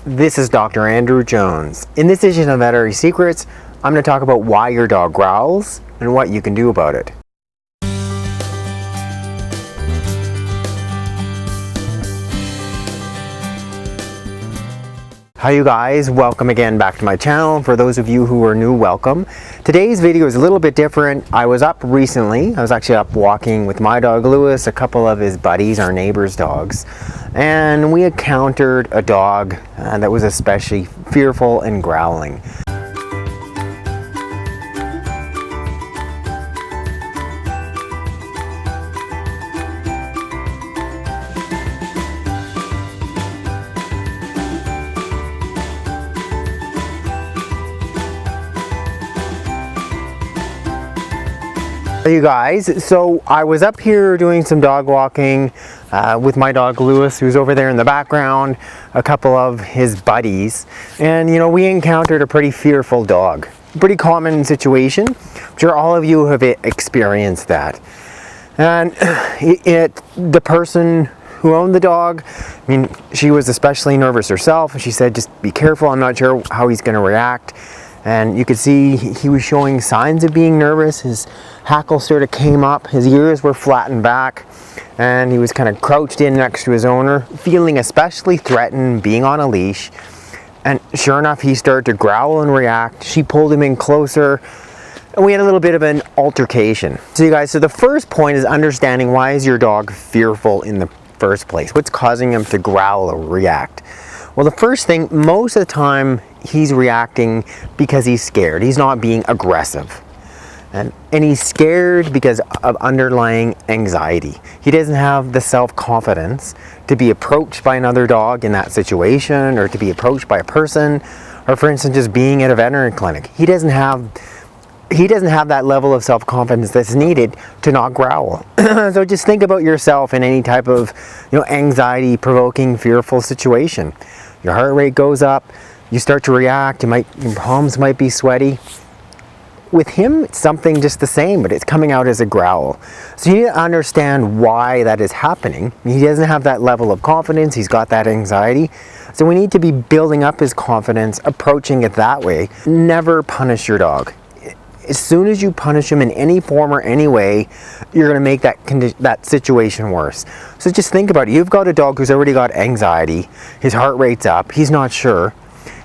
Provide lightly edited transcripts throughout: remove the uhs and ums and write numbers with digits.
This is Dr. Andrew Jones. In this edition of Veterinary Secrets, I'm going to talk about why your dog growls and what you can do about it. Hi you guys, welcome again back to my channel. For those of you who are new, welcome. Today's video is a little bit different. I was up recently. I was actually up walking with my dog Lewis, a couple of his buddies, our neighbors' dogs, and we encountered a dog that was especially fearful and growling. You guys, so I was up here doing some dog walking with my dog Lewis, who's over there in the background, a couple of his buddies, and you know, we encountered a pretty fearful dog. Pretty common situation. I'm sure all of you have experienced that. And the person who owned the dog, I mean, she was especially nervous herself, and she said, just be careful, I'm not sure how he's going to react. And you could see he was showing signs of being nervous. His hackle sort of came up, his ears were flattened back, and he was kind of crouched in next to his owner, feeling especially threatened, being on a leash. And sure enough, he started to growl and react. She pulled him in closer, and we had a little bit of an altercation. So you guys, so the first point is understanding, why is your dog fearful in the first place? What's causing him to growl or react? Well, the first thing, most of the time, he's reacting because he's scared. He's not being aggressive. And he's scared because of underlying anxiety. He doesn't have the self-confidence to be approached by another dog in that situation, or to be approached by a person, or for instance, just being at a veterinary clinic. He doesn't have that level of self-confidence that's needed to not growl. So just think about yourself in any type of, you know, anxiety-provoking, fearful situation. Your heart rate goes up, you start to react, your palms might be sweaty. With him, it's something just the same, but it's coming out as a growl. So you need to understand why that is happening. He doesn't have that level of confidence, he's got that anxiety. So we need to be building up his confidence, approaching it that way. Never punish your dog. As soon as you punish him in any form or any way, you're going to make that situation worse. So just think about it. You've got a dog who's already got anxiety, his heart rate's up, he's not sure.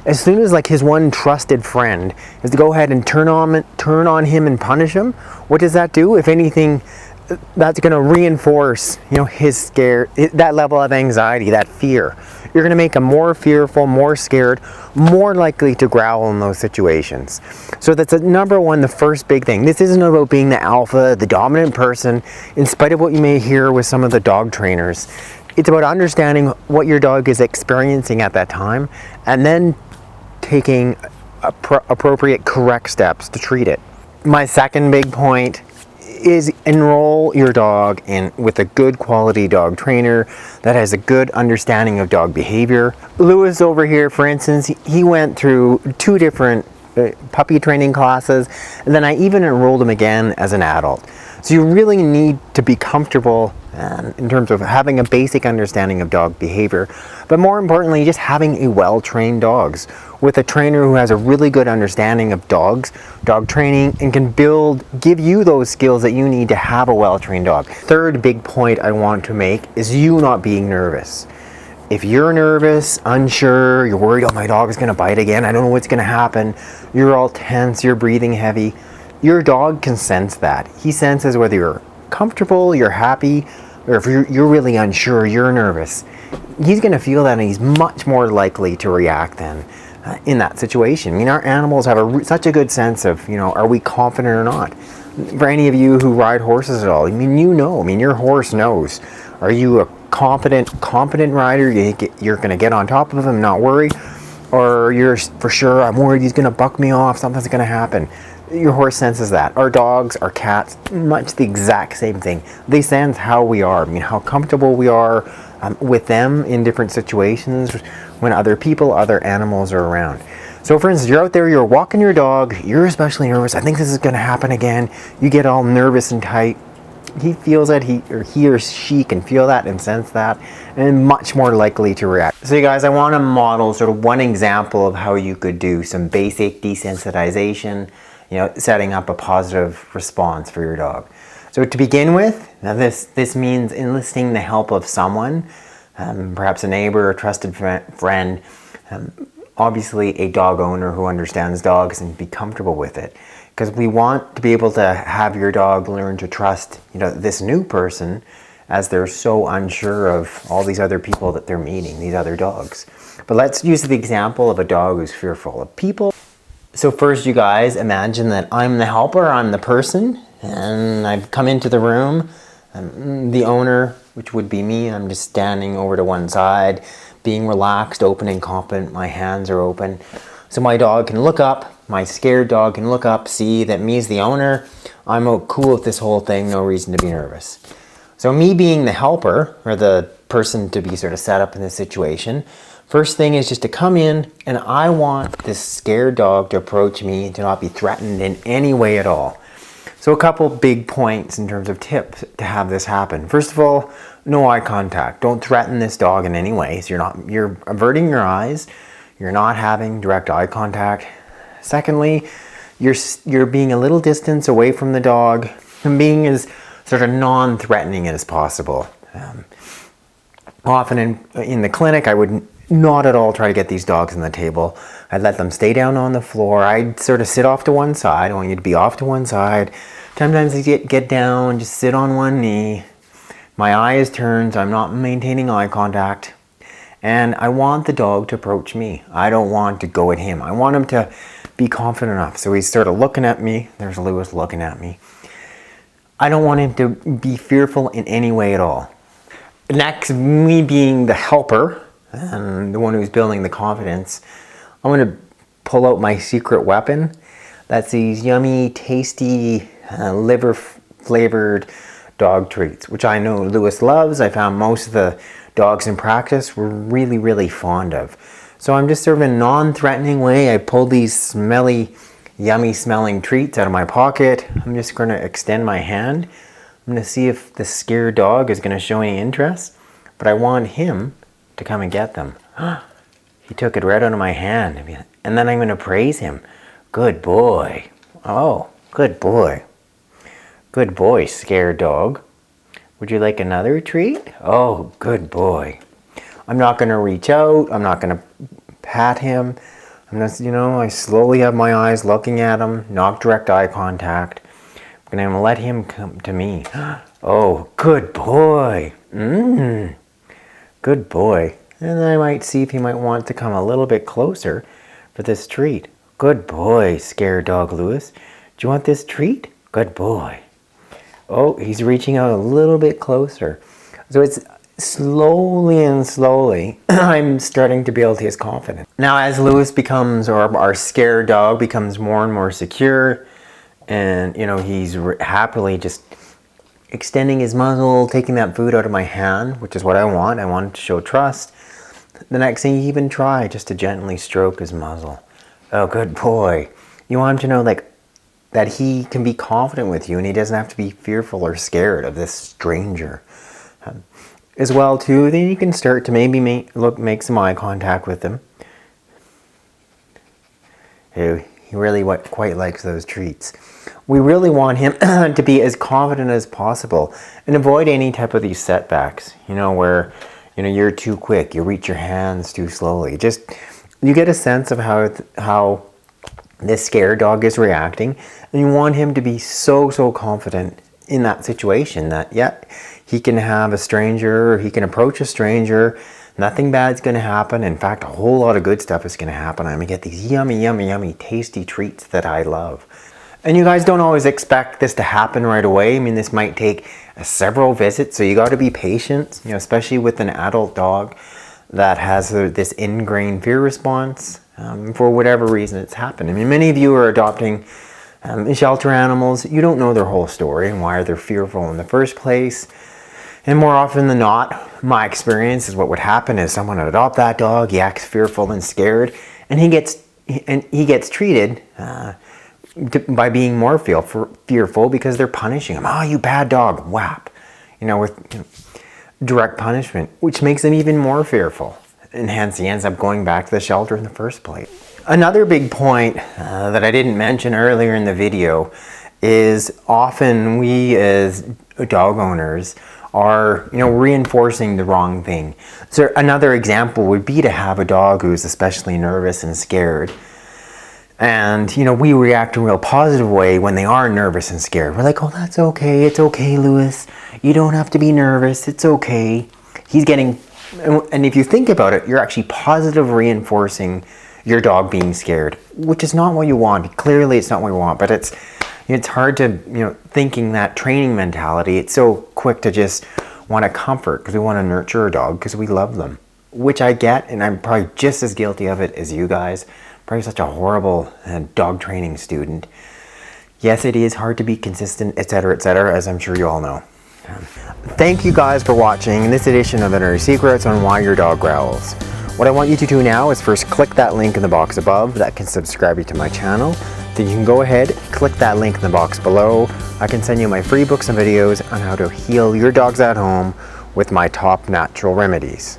As soon as like his one trusted friend is to go ahead and turn on him and punish him, what does that do? If anything, that's going to reinforce, you know, that level of anxiety, that fear. You're going to make him more fearful, more scared, more likely to growl in those situations. So that's number one, the first big thing. This isn't about being the alpha, the dominant person, in spite of what you may hear with some of the dog trainers. It's about understanding what your dog is experiencing at that time, and then taking appropriate, correct steps to treat it. My second big point is enroll your dog with a good quality dog trainer that has a good understanding of dog behavior. Lewis over here, for instance, he went through 2 different puppy training classes, and then I even enrolled him again as an adult. So you really need to be comfortable in terms of having a basic understanding of dog behavior, but more importantly, just having a well-trained dogs with a trainer who has a really good understanding of dogs, dog training, and can give you those skills that you need to have a well-trained dog. Third big point I want to make is you not being nervous. If you're nervous, unsure, you're worried, oh, my dog is going to bite again, I don't know what's going to happen, you're all tense, you're breathing heavy, your dog can sense that. He senses whether you're comfortable, you're happy, or if you're really unsure, you're nervous. He's going to feel that, and he's much more likely to react then in that situation. I mean, our animals have such a good sense of, you know, are we confident or not? For any of you who ride horses at all, I mean, you know, I mean, your horse knows. Are you a competent rider? You're going to get on top of him, not worry? Or you're for sure, I'm worried he's going to buck me off, something's going to happen. Your horse senses that. Our dogs, our cats, much the exact same thing. They sense how we are. I mean, how comfortable we are with them in different situations when other people, other animals are around. So for instance, you're out there, you're walking your dog, you're especially nervous, I think this is going to happen again, you get all nervous and tight. he feels that he or she can feel that and sense that, and much more likely to react. So you guys, I want to model sort of one example of how you could do some basic desensitization, setting up a positive response for your dog. So to begin with, now this means enlisting the help of someone, perhaps a neighbor, a trusted friend, obviously a dog owner who understands dogs and be comfortable with it. Because we want to be able to have your dog learn to trust, this new person, as they're so unsure of all these other people that they're meeting, these other dogs. But let's use the example of a dog who's fearful of people. So first, you guys, imagine that I'm the helper, I'm the person, and I've come into the room. The owner, which would be me, I'm just standing over to one side, being relaxed, open and confident. My hands are open. So my dog can look up, my scared dog can look up, see that me as the owner, I'm cool with this whole thing, no reason to be nervous. So me being the helper, or the person to be sort of set up in this situation, first thing is just to come in, and I want this scared dog to approach me, to not be threatened in any way at all. So a couple big points in terms of tips to have this happen. First of all, no eye contact. Don't threaten this dog in any way. So you're averting your eyes. You're not having direct eye contact. Secondly, you're being a little distance away from the dog and being as sort of non-threatening as possible. Often in the clinic, I would not at all try to get these dogs on the table. I'd let them stay down on the floor. I'd sort of sit off to one side. I want you to be off to one side. Sometimes I get down, just sit on one knee. My eye is turned, so I'm not maintaining eye contact. And I want the dog to approach me. I don't want to go at him. I want him to be confident enough. So he's sort of looking at me. There's Lewis looking at me. I don't want him to be fearful in any way at all. Next, me being the helper and the one who's building the confidence, I'm going to pull out my secret weapon. That's these yummy, tasty, liver-flavored dog treats, which I know Lewis loves. I found most of the dogs in practice were really, really fond of. So I'm just sort of in a non-threatening way. I pulled these smelly, yummy smelling treats out of my pocket. I'm just going to extend my hand. I'm going to see if the scared dog is going to show any interest, but I want him to come and get them. He took it right out of my hand, and then I'm going to praise him. Good boy. Oh, good boy. Good boy, scared dog. Would you like another treat? Oh, good boy. I'm not going to reach out. I'm not going to pat him. I'm just, I slowly have my eyes looking at him, not direct eye contact. I'm going to let him come to me. Oh, good boy. Good boy. And then I might see if he might want to come a little bit closer for this treat. Good boy, scared dog Lewis. Do you want this treat? Good boy. Oh, he's reaching out a little bit closer. So it's slowly and slowly, I'm starting to build his confidence. Now as Lewis becomes, or our scared dog becomes more and more secure, and he's happily just extending his muzzle, taking that food out of my hand, which is what I want. I want to show trust. The next thing, you even try just to gently stroke his muzzle. Oh, good boy. You want him to know that he can be confident with you, and he doesn't have to be fearful or scared of this stranger. As well, too, then you can start to maybe make some eye contact with him. He really quite likes those treats. We really want him to be as confident as possible and avoid any type of these setbacks, where you're too quick, you reach your hands too slowly. Just you get a sense of how this scared dog is reacting, and you want him to be so confident in that situation that he can have a stranger, or he can approach a stranger, nothing bad's going to happen. In fact, a whole lot of good stuff is going to happen. I'm going to get these yummy tasty treats that I love. And you guys don't always expect this to happen right away. I mean, this might take several visits, so you got to be patient, especially with an adult dog that has this ingrained fear response for whatever reason it's happened. I mean, many of you are adopting shelter animals. You don't know their whole story and why they're fearful in the first place. And more often than not, my experience is what would happen is someone would adopt that dog, he acts fearful and scared, and he gets treated by being more fearful because they're punishing them. Oh, you bad dog, whap. With direct punishment, which makes them even more fearful. And hence he ends up going back to the shelter in the first place. Another big point that I didn't mention earlier in the video is often we as dog owners are reinforcing the wrong thing. So another example would be to have a dog who's especially nervous and scared, and we react in a real positive way when they are nervous and scared. We're like, oh, that's okay, it's okay, Lewis, you don't have to be nervous, it's okay. And if you think about it, you're actually positive reinforcing your dog being scared, which is not what you want. Clearly it's not what you want, but it's hard to, thinking that training mentality, it's so quick to just want to comfort because we want to nurture a dog because we love them, which I get, and I'm probably just as guilty of it as you guys. Probably such a horrible dog training student. Yes, it is hard to be consistent, etc., as I'm sure you all know. Thank you guys for watching this edition of Veterinary Secrets on Why Your Dog Growls. What I want you to do now is first click that link in the box above that can subscribe you to my channel. Then you can go ahead, click that link in the box below. I can send you my free books and videos on how to heal your dogs at home with my top natural remedies.